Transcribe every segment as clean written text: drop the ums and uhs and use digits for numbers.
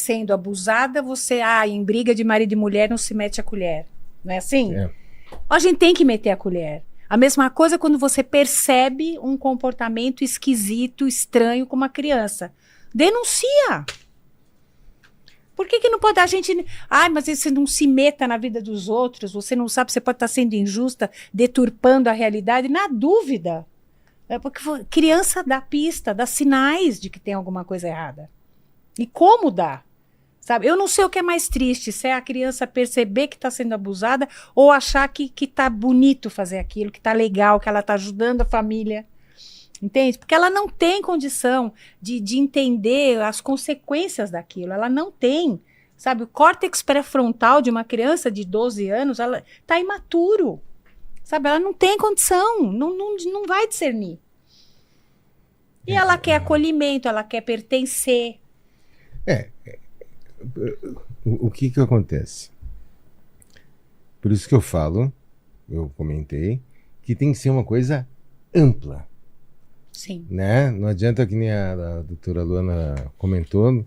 sendo abusada, você, em briga de marido e mulher não se mete a colher. Não é assim? É. A gente tem que meter a colher. A mesma coisa quando você percebe um comportamento esquisito, estranho com uma criança. Denuncia. Por que não pode a gente... mas você não se meta na vida dos outros, você não sabe, você pode estar sendo injusta, deturpando a realidade. Na dúvida. Porque criança dá pista, dá sinais de que tem alguma coisa errada. E como dá? Sabe? Eu não sei o que é mais triste, se é a criança perceber que está sendo abusada ou achar que tá bonito fazer aquilo, que tá legal, que ela tá ajudando a família. Entende? Porque ela não tem condição de entender as consequências daquilo. Ela não tem. Sabe? O córtex pré-frontal de uma criança de 12 anos, ela tá imaturo. Sabe? Ela não tem condição. Não vai discernir. E ela quer acolhimento, ela quer pertencer. O que acontece? Por isso que eu falo, eu comentei, que tem que ser uma coisa ampla. Sim. Né? Não adianta, que nem a doutora Luana comentou,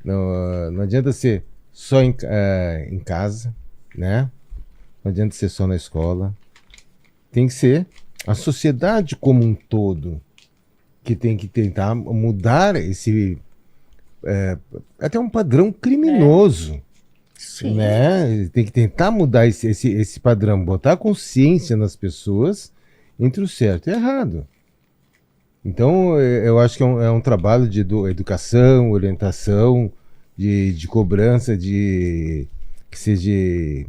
não adianta ser só em casa, né? Não adianta ser só na escola. Tem que ser a sociedade como um todo que tem que tentar mudar esse... até um padrão criminoso. Sim. Né? Tem que tentar mudar esse padrão, botar consciência nas pessoas entre o certo e o errado. Então, eu acho que é um trabalho de educação, orientação, de cobrança, que seja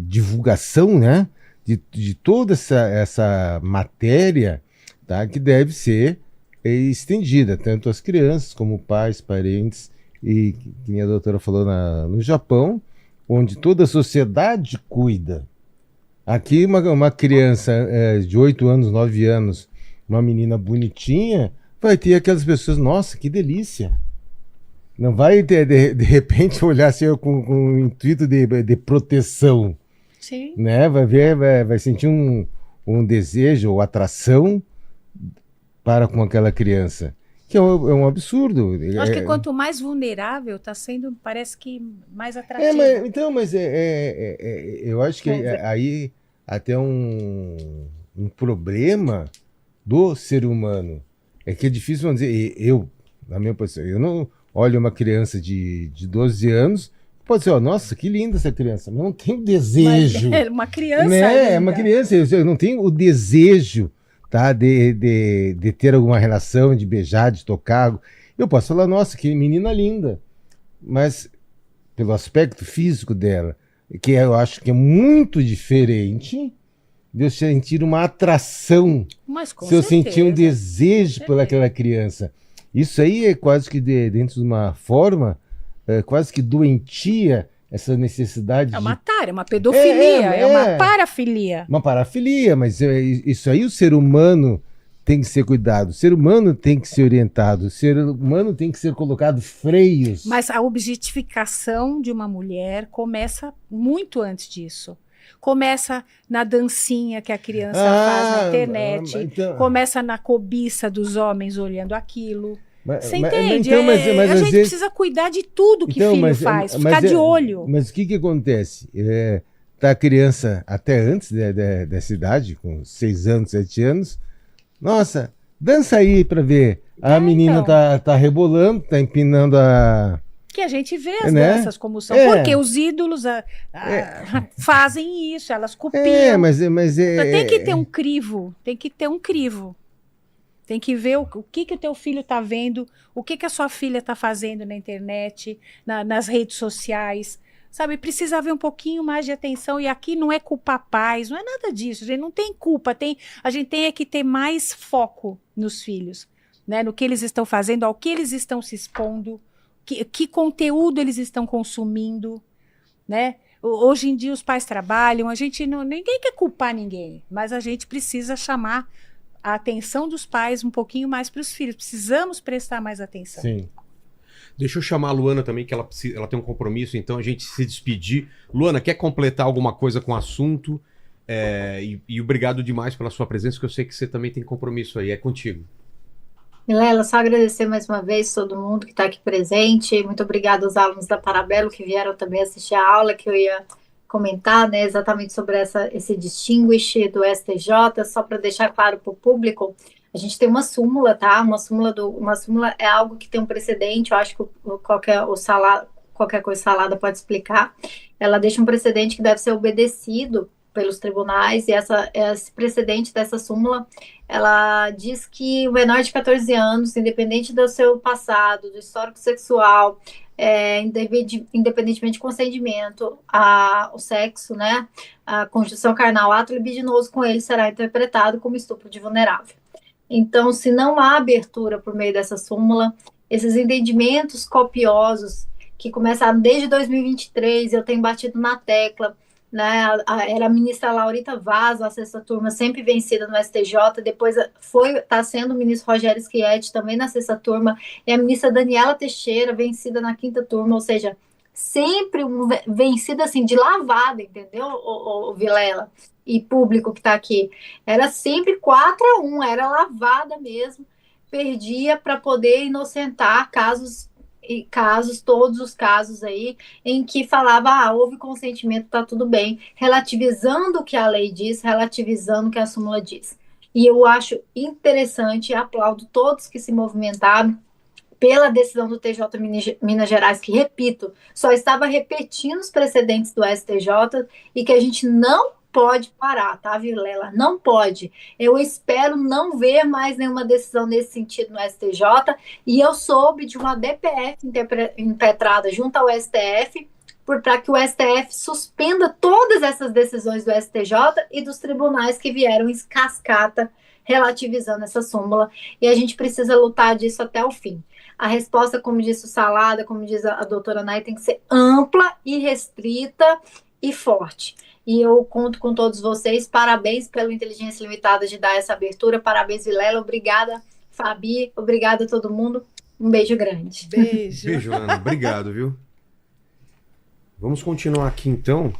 divulgação, né? De toda essa matéria, tá? Que deve ser estendida, tanto às crianças como pais, parentes, e que a doutora falou no Japão, onde toda a sociedade cuida. Aqui uma criança de 8 anos, 9 anos, uma menina bonitinha, vai ter aquelas pessoas, nossa, que delícia. Não vai ter, de repente, olhar assim com o intuito de proteção. Sim. Né? Vai sentir um desejo ou atração para com aquela criança. Que é um absurdo. Eu acho que quanto mais vulnerável está sendo, parece que mais atrativo. Mas eu acho que aí até um problema do ser humano. É que é difícil, vamos dizer, na minha posição, eu não olho uma criança de 12 anos, pode ser, nossa, que linda essa criança, mas não tenho desejo. Mas é uma criança, né? É uma criança, eu não tenho o desejo, tá, de ter alguma relação, de beijar, de tocar. Eu posso falar, nossa, que menina linda, mas pelo aspecto físico dela, que eu acho que é muito diferente de eu sentir uma atração, se eu sentir um desejo por aquela criança. Isso aí é quase que dentro de uma forma quase que doentia, essa necessidade é uma pedofilia, é uma parafilia. Uma parafilia, mas isso aí o ser humano tem que ser cuidado, o ser humano tem que ser orientado, o ser humano tem que ser colocado freios. Mas a objetificação de uma mulher começa muito antes disso. Começa na dancinha que a criança faz na internet, começa na cobiça dos homens olhando aquilo. Você entende? Mas a gente precisa cuidar de tudo que filho faz, ficar de olho. Mas o que acontece? Tá a criança até antes dessa idade, com 6 anos, 7 anos, nossa, dança aí pra ver. A menina então. tá rebolando, tá empinando a... Que a gente vê as danças como são, porque os ídolos fazem isso, elas copiam. Mas tem que ter um crivo, Tem que ver o que o teu filho está vendo, o que a sua filha está fazendo na internet, nas redes sociais. Sabe, precisa haver um pouquinho mais de atenção, e aqui não é culpar pais, não é nada disso, a gente não tem culpa, a gente tem que ter mais foco nos filhos, né, no que eles estão fazendo, ao que eles estão se expondo, que conteúdo eles estão consumindo, né? Hoje em dia os pais trabalham, ninguém quer culpar ninguém, mas a gente precisa chamar a atenção dos pais um pouquinho mais para os filhos, precisamos prestar mais atenção. Sim. Deixa eu chamar a Luana também, que ela tem um compromisso, então a gente se despedir. Luana, quer completar alguma coisa com o assunto? E obrigado demais pela sua presença, que eu sei que você também tem compromisso aí, é contigo. Milela, só agradecer mais uma vez todo mundo que está aqui presente. Muito obrigada aos alunos da Parabelo que vieram também assistir a aula, que eu ia comentar, né, exatamente sobre esse distinguish do STJ, só para deixar claro para o público. A gente tem uma súmula, tá? Uma súmula é algo que tem um precedente, eu acho que qualquer coisa salada pode explicar. Ela deixa um precedente que deve ser obedecido pelos tribunais, e esse precedente dessa súmula, ela diz que o menor de 14 anos, independente do seu passado, do histórico sexual, independentemente de consentimento, o sexo, né, a conjunção carnal, ato libidinoso com ele será interpretado como estupro de vulnerável. Então, se não há abertura por meio dessa súmula, esses entendimentos copiosos que começaram desde 2023, eu tenho batido na tecla, né? Era a ministra Laurita Vaz, a sexta turma, sempre vencida no STJ, depois está sendo o ministro Rogério Schietti também na sexta turma, e a ministra Daniela Teixeira, vencida na quinta turma, ou seja, sempre vencida assim, de lavada, entendeu, o Vilela? E público que está aqui. Era sempre 4-1, era lavada mesmo, perdia para poder inocentar todos os casos aí, em que falava, houve consentimento, tá tudo bem, relativizando o que a lei diz, relativizando o que a súmula diz. E eu acho interessante, aplaudo todos que se movimentaram pela decisão do TJ Minas Gerais, que, repito, só estava repetindo os precedentes do STJ e que a gente não pode parar, tá, Vilela? Não pode. Eu espero não ver mais nenhuma decisão nesse sentido no STJ, e eu soube de uma DPF impetrada junto ao STF para que o STF suspenda todas essas decisões do STJ e dos tribunais que vieram em cascata relativizando essa súmula, e a gente precisa lutar disso até o fim. A resposta, como disse o Salada, como diz a doutora Nay, tem que ser ampla e restrita e forte. E eu conto com todos vocês. Parabéns pela Inteligência Limitada de dar essa abertura. Parabéns, Vilela. Obrigada, Fabi. Obrigada a todo mundo. Um beijo grande. Beijo. Beijo, Ana. Obrigado, viu? Vamos continuar aqui, então.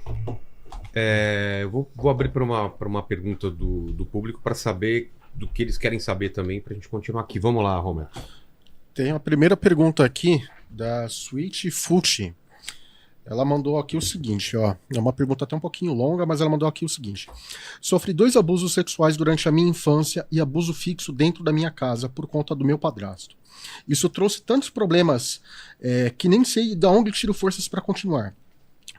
Eu vou abrir para uma pergunta do público para saber do que eles querem saber também, para a gente continuar aqui. Vamos lá, Romero. Tem a primeira pergunta aqui da Sweet Fuchi. Ela mandou aqui o seguinte, ó. É uma pergunta até um pouquinho longa, mas ela mandou aqui o seguinte. Sofri 2 abusos sexuais durante a minha infância e abuso fixo dentro da minha casa por conta do meu padrasto. Isso trouxe tantos problemas que nem sei de onde tiro forças para continuar.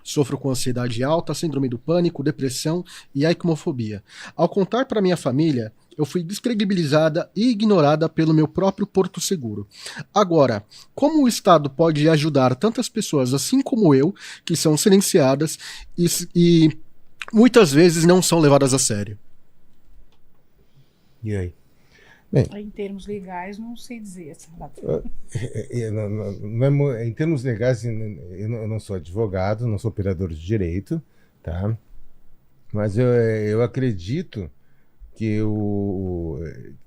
Sofro com ansiedade alta, síndrome do pânico, depressão e aicomofobia. Ao contar para minha família, eu fui descredibilizada e ignorada pelo meu próprio porto seguro. Agora, como o Estado pode ajudar tantas pessoas assim como eu, que são silenciadas e muitas vezes não são levadas a sério? E aí? Bem, Em termos legais, não sei dizer. em termos legais, eu não sou advogado, não sou operador de direito, tá? Mas eu acredito que o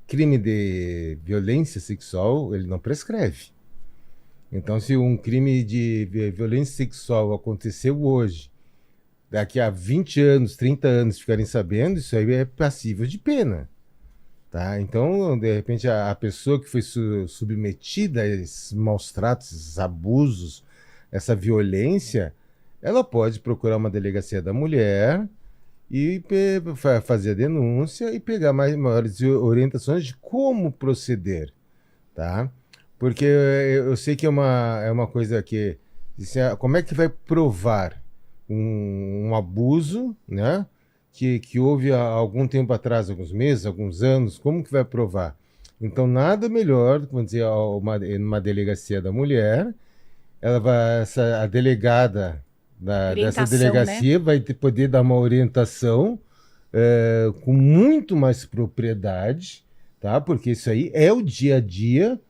crime de violência sexual, ele não prescreve. Então, se um crime de violência sexual aconteceu hoje, daqui a 20 anos, 30 anos ficarem sabendo, isso aí é passível de pena. Tá? Então, de repente, a pessoa que foi submetida a esses maus tratos, esses abusos, essa violência, ela pode procurar uma delegacia da mulher e fazer a denúncia e pegar maiores orientações de como proceder, tá? Porque eu sei que é uma coisa que... Como é que vai provar um abuso, né? Que houve há algum tempo atrás, alguns meses, alguns anos, como que vai provar? Então, nada melhor, vamos dizer, numa delegacia da mulher, a delegada dessa delegacia, né? Vai poder dar uma orientação com muito mais propriedade, tá? Porque isso aí é o dia a dia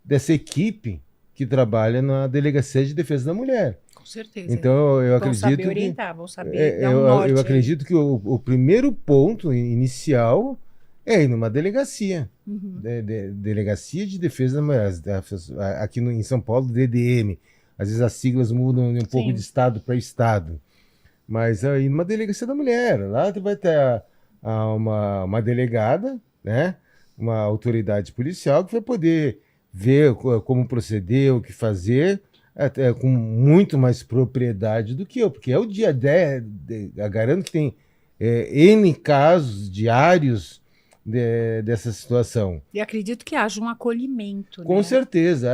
dessa equipe que trabalha na Delegacia de Defesa da Mulher. Com certeza. Então, eu vão acredito saber orientar, vão saber dar um norte. Eu acredito que o primeiro ponto inicial é ir numa delegacia. Uhum. Delegacia de Defesa da Mulher. Aqui em São Paulo, DDM. Às vezes as siglas mudam um pouco de estado para estado. Mas aí numa delegacia da mulher. Lá vai ter uma delegada, né? uma autoridade policial que vai poder ver como proceder, o que fazer, até com muito mais propriedade do que eu, porque é o dia 10, eu garanto que tem N casos diários dessa situação. E acredito que haja um acolhimento, Com né? certeza,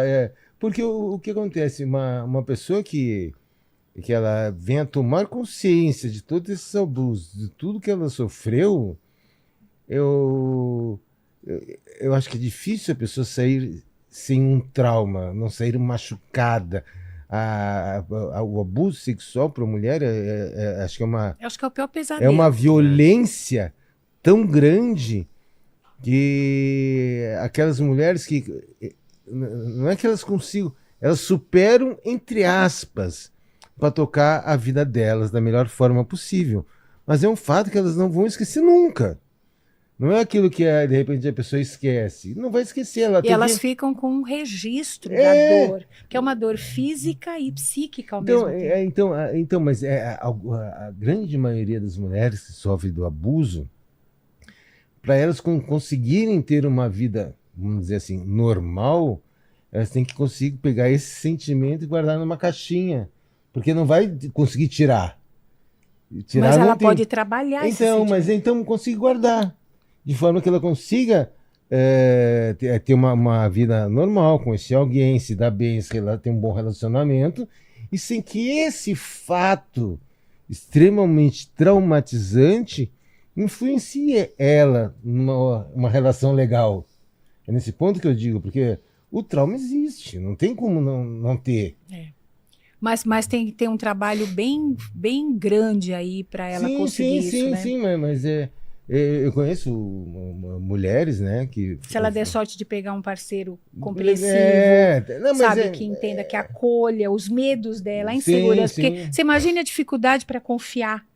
porque o que acontece, uma pessoa que ela venha tomar consciência de todos esses abusos, de tudo que ela sofreu, eu, eu acho que é difícil a pessoa sair sem um trauma, não sair machucada. O abuso sexual para a mulher, acho que Eu acho que é o pior é pesadelo. uma violência tão grande que aquelas mulheres que não é que elas consigam, elas superam, entre aspas, para tocar a vida delas da melhor forma possível. Mas é um fato que elas não vão esquecer nunca. Não é aquilo que de repente a pessoa esquece. Não vai esquecer. Ela E tem elas que... ficam com um registro É. da dor, que é uma dor física e psíquica ao mesmo tempo. Mas a grande maioria das mulheres que sofrem do abuso, para elas conseguirem ter uma vida, vamos dizer assim, normal, elas têm que conseguir pegar esse sentimento e guardar numa caixinha, porque não vai conseguir tirar. Mas não ela tem- pode trabalhar esse mas sentimento. então conseguir guardar, de forma que ela consiga ter uma vida normal com esse alguém, se dar bem, ter um bom relacionamento, e sem que esse fato extremamente traumatizante influencie ela numa relação legal. É nesse ponto que eu digo, porque o trauma existe, não tem como não ter. Mas tem que ter um trabalho bem, bem grande aí para ela conseguir isso, né? Sim, mas eu conheço mulheres, né, que... Se ela der sorte de pegar um parceiro compreensivo, Não, mas sabe, que entenda, que acolha os medos dela, a insegurança. Porque você imagina a dificuldade para confiar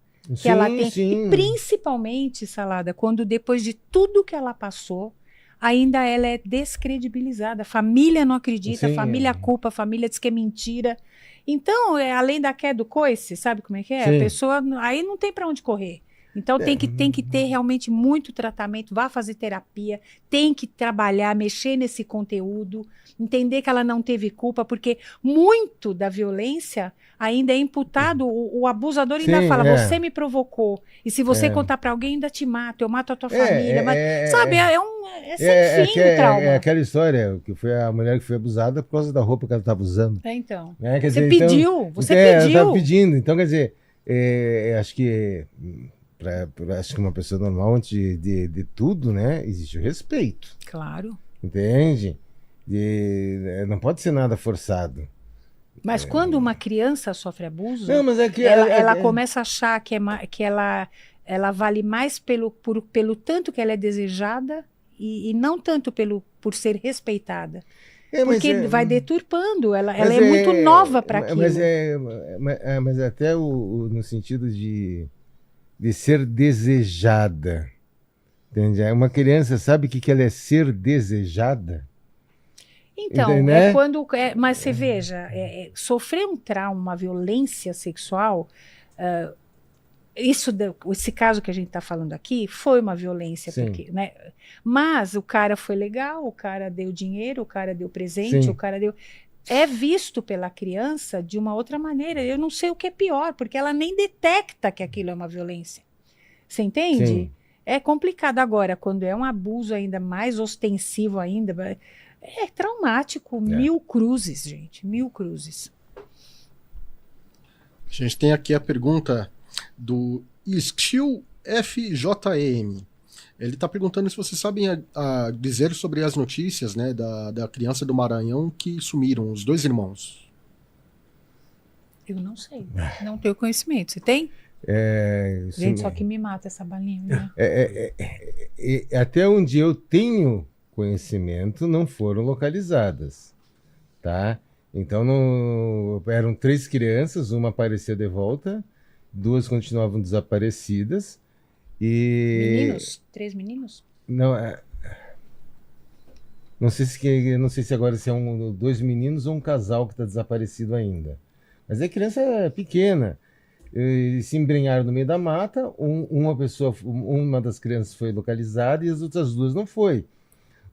que ela tem. Sim. E principalmente, Salada, quando depois de tudo que ela passou, ainda ela é descredibilizada. A família não acredita, Sim, a família culpa, a família diz que é mentira. Então, além da queda do coice, sabe como é que é? Sim. A pessoa aí não tem para onde correr. Então tem que ter realmente muito tratamento, vá fazer terapia, tem que trabalhar, mexer nesse conteúdo, entender que ela não teve culpa, porque muito da violência ainda é imputado, o abusador ainda Sim, fala, você me provocou, e se você contar para alguém, ainda te mato, eu mato a tua família, sabe, é sem fim o trauma. É aquela história que foi a mulher que foi abusada por causa da roupa que ela estava usando. Então, Quer você dizer, pediu, você ela pediu. estava pedindo, então quer dizer, acho que acho que uma pessoa normal, antes de tudo, né, existe o respeito. Claro. Entende? Não pode ser nada forçado. Mas quando uma criança sofre abuso, Não, mas é que ela começa a achar que ela vale mais pelo tanto que ela é desejada e não tanto por ser respeitada. Porque vai deturpando, ela é muito nova para aquilo. Mas até no sentido de ser desejada. Entende? Uma criança sabe o que ela é ser desejada? Então, Entende, né? mas você veja, sofrer um trauma, uma violência sexual, esse caso que a gente está falando aqui foi uma violência, porque, né? Mas o cara foi legal, o cara deu dinheiro, o cara deu presente, o cara deu... É visto pela criança de uma outra maneira. Eu não sei o que é pior, porque ela nem detecta que aquilo é uma violência. Você entende? Sim. É complicado agora, quando é um abuso ainda mais ostensivo ainda. É traumático, 1000 cruzes, gente, 1000 cruzes. A gente tem aqui a pergunta do Steel FJM. Ele está perguntando se vocês sabem a dizer sobre as notícias, né, da criança do Maranhão que sumiram, os 2 irmãos. Eu não sei, não tenho conhecimento. Você tem? Gente, só que me mata essa balinha, né? Até onde eu tenho conhecimento, não foram localizadas, tá? Então eram 3 crianças, uma apareceu de volta, 2 continuavam desaparecidas. Meninos? 3 meninos? Não sei se agora se é 2 meninos ou um casal que está desaparecido ainda. Mas é criança pequena. Se embrenharam no meio da mata. Uma das crianças foi localizada e as outras 2 não foi.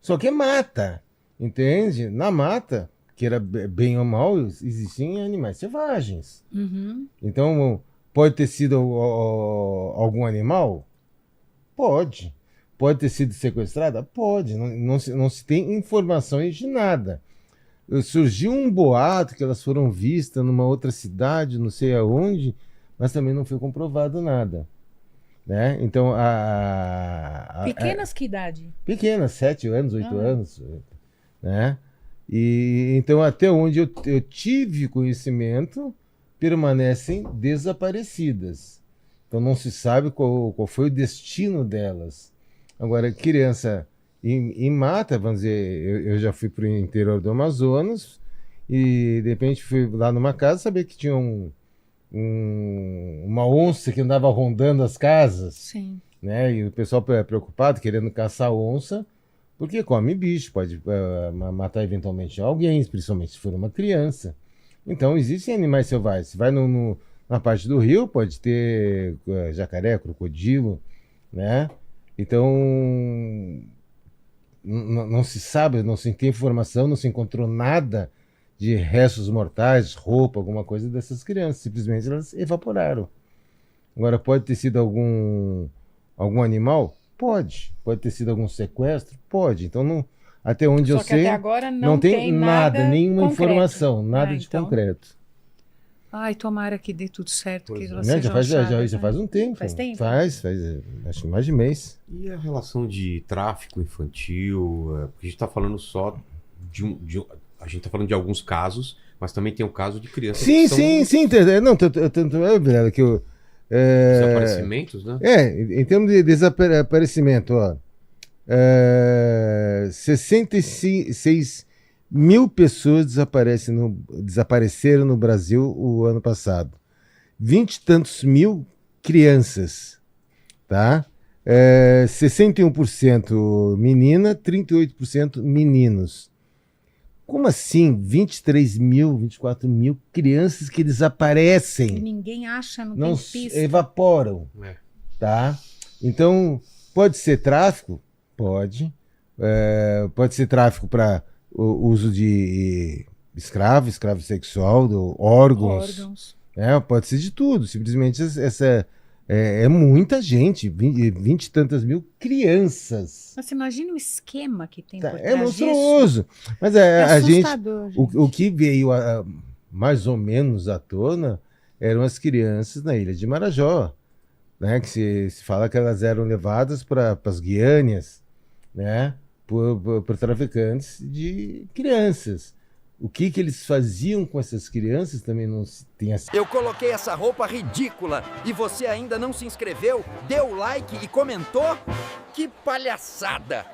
Só que é mata, entende? Na mata, que era bem ou mal, existiam animais selvagens. Uhum. Então, pode ter sido algum animal? Pode. Pode ter sido sequestrada? Pode. Não se tem informações de nada. Surgiu um boato que elas foram vistas numa outra cidade, não sei aonde, mas também não foi comprovado nada. Né? Então, Pequenas que idade? pequenas, 7 anos, 8 anos. Né? E então, até onde eu tive conhecimento, permanecem desaparecidas. Então, não se sabe qual foi o destino delas. Agora, criança em mata, vamos dizer, eu já fui para o interior do Amazonas e, de repente, fui lá numa casa, sabia que tinha uma onça que andava rondando as casas. Sim. Né? E o pessoal preocupado, querendo caçar onça, porque come bicho, pode matar eventualmente alguém, principalmente se for uma criança. Então, existem animais selvagens. Você vai na parte do rio, pode ter jacaré, crocodilo, né? Então, não se sabe, não se tem informação, não se encontrou nada de restos mortais, roupa, alguma coisa dessas crianças. Simplesmente elas evaporaram. Agora, pode ter sido algum animal? Pode. Pode ter sido algum sequestro? Pode. Então, até onde eu sei, até agora não tem nada, nenhuma concreto. informação, nada de então. concreto. Ai, tomara que dê tudo certo. Que elas Né? sejam Já achadas, faz um tempo. Faz tempo? Faz, acho que mais de mês. E a relação de tráfico infantil? Porque a gente está falando só a gente está falando de alguns casos, mas também tem o caso de crianças Sim, que são sim. Não, tanto é, Vilela, que eu... desaparecimentos, né? Em termos de desaparecimento, ó, 66 mil pessoas desapareceram no Brasil o ano passado. 20 e tantos mil crianças, tá? 61% menina, 38% meninos. Como assim? 23 mil, 24 mil crianças que desaparecem. E ninguém acha, não Não tem pista. evaporam, tá? Então, pode ser tráfico? Pode. Pode ser tráfico para o uso de escravo sexual, órgãos. Pode ser de tudo. Simplesmente é muita gente, 20 e tantas mil crianças. Mas imagina o esquema que tem por trás É monstruoso. Mas a gente, assustador, o que veio mais ou menos à tona eram as crianças na ilha de Marajó, né? Que se fala que elas eram levadas para as Guiânias, né? Por traficantes de crianças. O que eles faziam com essas crianças também não se tem assim. Eu coloquei essa roupa ridícula e você ainda não se inscreveu, deu like e comentou? Que palhaçada!